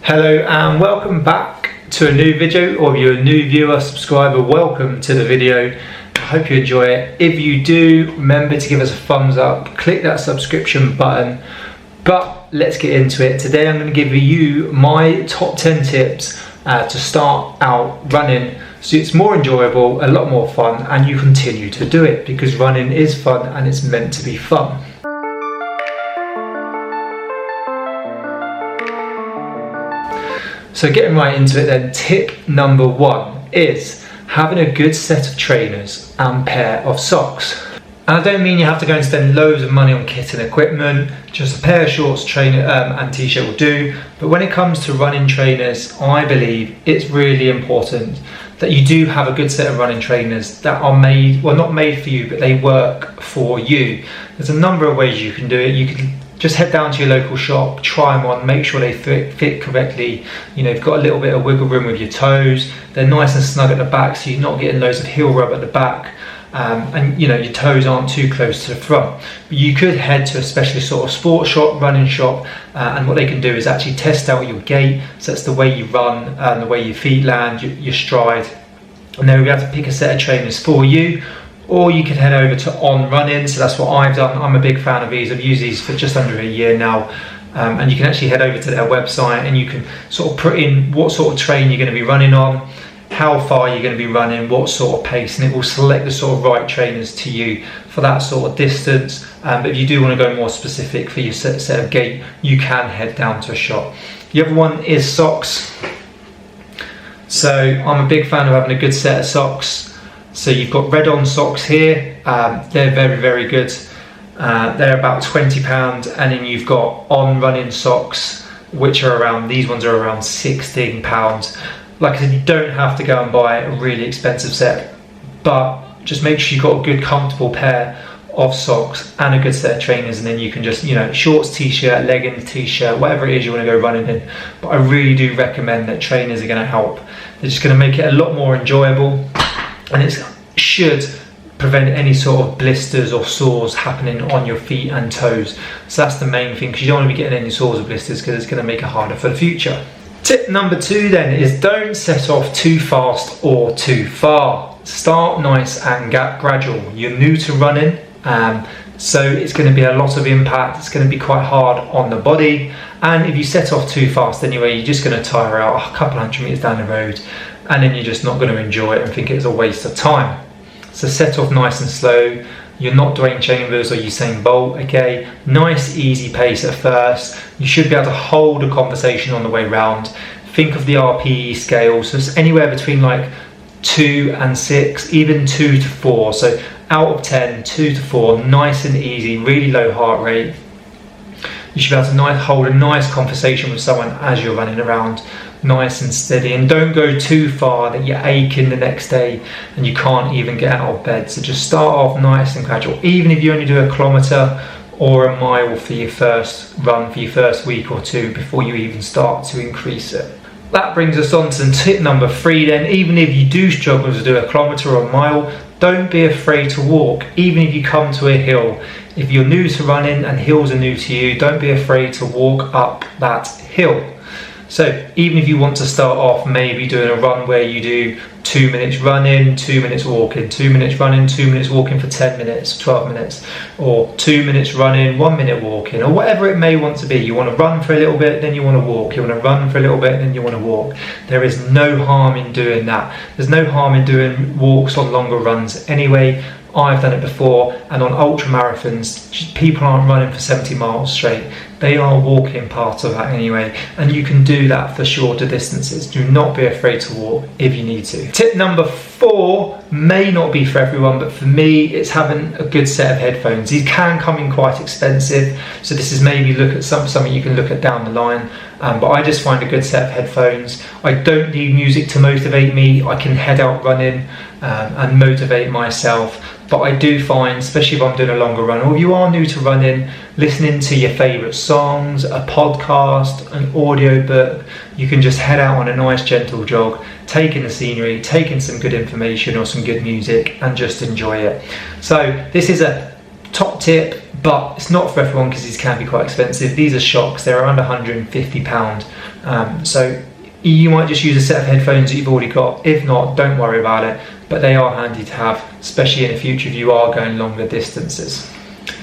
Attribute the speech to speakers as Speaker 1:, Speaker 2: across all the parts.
Speaker 1: Hello and welcome back to a new video, or if you're a new viewer, subscriber, welcome to the video. I hope you enjoy it. If you do, remember to give us a thumbs up, click that subscription button. But let's get into it. Today I'm going to give you my top 10 tips to start out running so it's more enjoyable, a lot more fun, and you continue to do it because running is fun and it's meant to be fun. So getting right into it then, tip number one is having a good set of trainers and pair of socks. And I don't mean you have to go and spend loads of money on kit and equipment, just a pair of shorts, trainer and t-shirt will do. But when it comes to running trainers, I believe it's really important that you do have a good set of running trainers that are made, well, not made for you, but they work for you. There's a number of ways you can do it. You can just head down to your local shop, try them on, make sure they fit correctly. You know, you've got a little bit of wiggle room with your toes. They're nice and snug at the back, so you're not getting loads of heel rub at the back. And you know, your toes aren't too close to the front. But you could head to a specialist sort of sports shop, running shop, and what they can do is actually test out your gait. So that's the way you run and the way your feet land, your stride. And then we'll be able to pick a set of trainers for you. Or you can head over to On Running, so that's what I've done. I'm a big fan of these. I've used these for just under a year now. And you can actually head over to their website and you can sort of put in what sort of train you're going to be running on, how far you're going to be running, what sort of pace, and it will select the sort of right trainers to you for that sort of distance. But if you do want to go more specific for your set of gait, you can head down to a shop. The other one is socks. So I'm a big fan of having a good set of socks. So you've got Red On socks here, they're very, very good. They're about £20, and then you've got On Running socks, which are around, these ones are around £16. Like I said, you don't have to go and buy a really expensive set, but just make sure you've got a good, comfortable pair of socks and a good set of trainers, and then you can just, you know, shorts, t-shirt, leggings, t-shirt, whatever it is you want to go running in. But I really do recommend that trainers are going to help. They're just going to make it a lot more enjoyable. And it should prevent any sort of blisters or sores happening on your feet and toes. So that's the main thing, because you don't want to be getting any sores or blisters, because it's going to make it harder for the future. Tip number two then is don't set off too fast or too far. Start nice and gradual. You're new to running, so it's going to be a lot of impact. It's going to be quite hard on the body. And if you set off too fast anyway, you're just going to tire out a couple hundred meters down the road, and then you're just not going to enjoy it and think it's a waste of time. So set off nice and slow. You're not Dwayne Chambers or Usain Bolt, okay? Nice, easy pace at first. You should be able to hold a conversation on the way round. Think of the RPE scale. So it's anywhere between like 2 and 6, even 2 to 4. So out of 10, 2 to 4, nice and easy, really low heart rate. You should be able to hold a nice conversation with someone as you're running around, nice and steady, and don't go too far that you're aching the next day and you can't even get out of bed. So just start off nice and gradual, even if you only do a kilometre or a mile for your first run, for your first week or two, before you even start to increase it. That brings us on to tip number 3 then. Even if you do struggle to do a kilometre or a mile, don't be afraid to walk, even if you come to a hill. If you're new to running and hills are new to you, don't be afraid to walk up that hill. So even if you want to start off maybe doing a run where you do 2 minutes running, 2 minutes walking, 2 minutes running, 2 minutes walking for 10 minutes, 12 minutes, or 2 minutes running, 1 minute walking, or whatever it may want to be. You want to run for a little bit, then you want to walk. You want to run for a little bit, then you want to walk. There is no harm in doing that. There's no harm in doing walks on longer runs anyway. I've done it before, and on ultra marathons, people aren't running for 70 miles straight. They are walking part of that anyway, and you can do that for shorter distances. Do not be afraid to walk if you need to. Tip number 4 may not be for everyone, but for me, it's having a good set of headphones. These can come in quite expensive, so this is maybe something you can look at down the line. But I just find a good set of headphones. I don't need music to motivate me. I can head out running and motivate myself. But I do find, especially if I'm doing a longer run, or if you are new to running, listening to your favourite songs, a podcast, an audio book, you can just head out on a nice gentle jog, taking the scenery, taking some good information or some good music, and just enjoy it. So this is a top tip, but it's not for everyone because these can be quite expensive. These are SHOKZ, they're around £150 So you might just use a set of headphones that you've already got. If not, don't worry about it, but they are handy to have, especially in the future if you are going longer distances.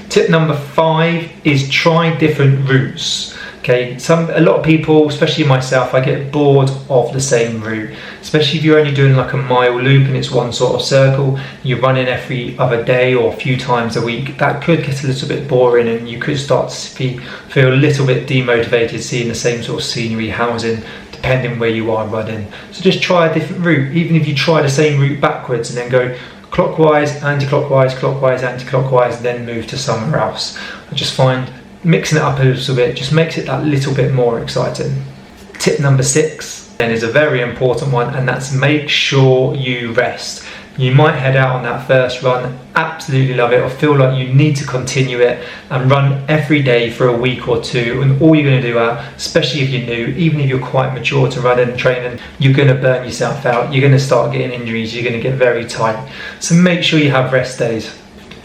Speaker 1: Tip number 5 is try different routes. Okay, a lot of people, especially myself, I get bored of the same route, especially if you're only doing like a mile loop and it's one sort of circle, you're running every other day or a few times a week. That could get a little bit boring and you could start to feel a little bit demotivated seeing the same sort of scenery, housing, depending where you are running. So just try a different route, even if you try the same route backwards and then go clockwise, anti-clockwise, clockwise, anti-clockwise, then move to somewhere else. I just find mixing it up a little bit just makes it that little bit more exciting. Tip number 6 then is a very important one, and that's make sure you rest. You might head out on that first run, absolutely love it, or feel like you need to continue it and run every day for a week or two, and all you're going to do especially if you're new, even if you're quite mature to running and training, you're going to burn yourself out, you're going to start getting injuries, you're going to get very tight. So make sure you have rest days.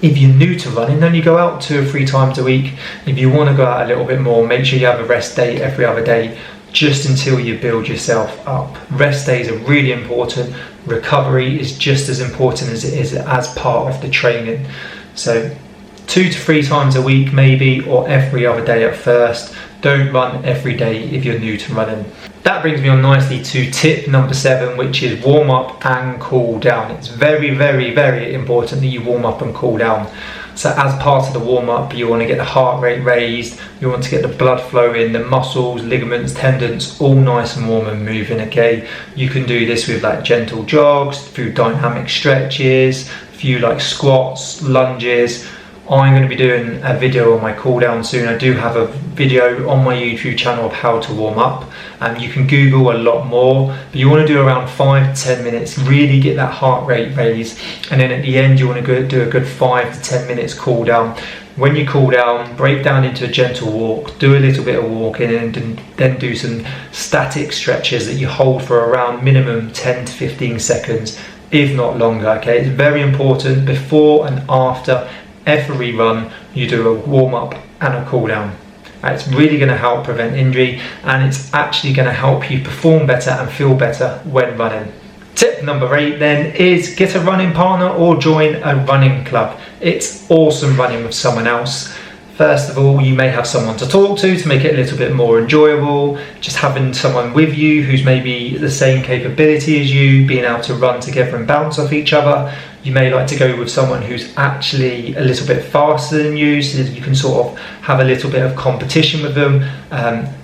Speaker 1: If you're new to running, then you go out 2 or 3 times a week. If you want to go out a little bit more, make sure you have a rest day every other day, just until you build yourself up. Rest days are really important. Recovery is just as important as it is as part of the training. So 2 to 3 times a week maybe, or every other day at first. Don't run every day if you're new to running. That brings me on nicely to tip number 7, which is warm up and cool down. It's very, very, very important that you warm up and cool down. So as part of the warm up, you want to get the heart rate raised, you want to get the blood flowing, the muscles, ligaments, tendons, all nice and warm and moving, okay? You can do this with like gentle jogs, through dynamic stretches, a few like squats, lunges. I'm going to be doing a video on my cool down soon. I do have a video on my YouTube channel of how to warm up, and you can Google a lot more, but you want to do around 5 to 10 minutes, really get that heart rate raised, and then at the end you want to do a good 5 to 10 minutes cool down. When you cool down, break down into a gentle walk, do a little bit of walking, and then do some static stretches that you hold for around minimum 10 to 15 seconds, if not longer, okay? It's very important before and after every run you do a warm up and a cool down. It's really going to help prevent injury, and it's actually going to help you perform better and feel better when running. Tip number 8 then is get a running partner or join a running club. It's awesome running with someone else. First of all, you may have someone to talk to make it a little bit more enjoyable. Just having someone with you who's maybe the same capability as you, being able to run together and bounce off each other. You may like to go with someone who's actually a little bit faster than you, so that you can sort of have a little bit of competition with them.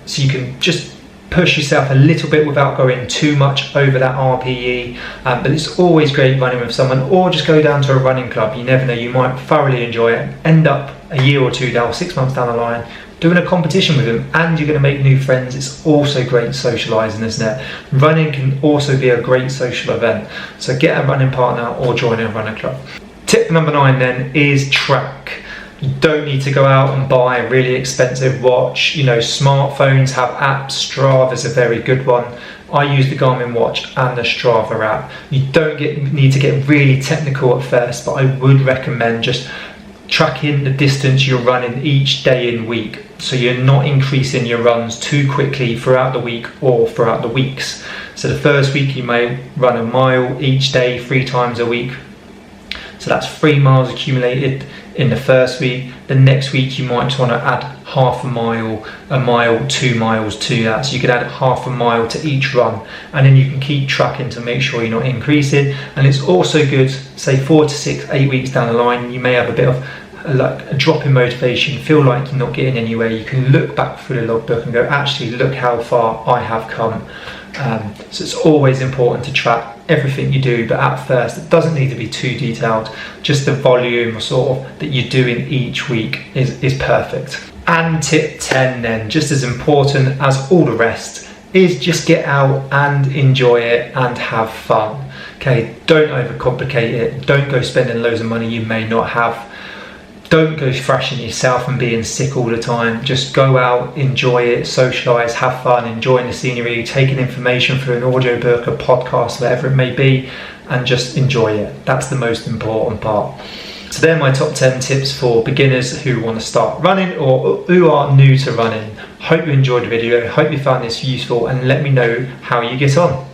Speaker 1: So you can just push yourself a little bit without going too much over that RPE, but it's always great running with someone, or just go down to a running club. You never know, you might thoroughly enjoy it, end up a year or two down, 6 months down the line, doing a competition with them, and you're going to make new friends. It's also great socialising, isn't it? Running can also be a great social event, so get a running partner or join a running club. Tip number 9 then is track. You don't need to go out and buy a really expensive watch. You know, smartphones have apps. Strava is a very good one. I use the Garmin watch and the Strava app. You don't need to get really technical at first, but I would recommend just tracking the distance you're running each day and week, so you're not increasing your runs too quickly throughout the week or throughout the weeks. So the first week you may run a mile each day 3 times a week, so that's 3 miles accumulated in the first week. The next week you might want to add half a mile, 2 miles to that, so you could add half a mile to each run, and then you can keep tracking to make sure you're not increasing. And it's also good, say 4 to 6, 8 weeks down the line, you may have a bit of a drop in motivation, feel like you're not getting anywhere. You can look back through the logbook and go, actually look how far I have come. So it's always important to track everything you do, but at first it doesn't need to be too detailed. Just the volume sort of that you're doing each week is perfect. And tip 10 then, just as important as all the rest, is just get out and enjoy it and have fun. Okay, don't overcomplicate it. Don't go spending loads of money you may not have. Don't go thrashing yourself and being sick all the time. Just go out, enjoy it, socialise, have fun, enjoying the scenery, taking information through an audiobook, a podcast, whatever it may be, and just enjoy it. That's the most important part. So they're my top 10 tips for beginners who want to start running or who are new to running. Hope you enjoyed the video, hope you found this useful, and let me know how you get on.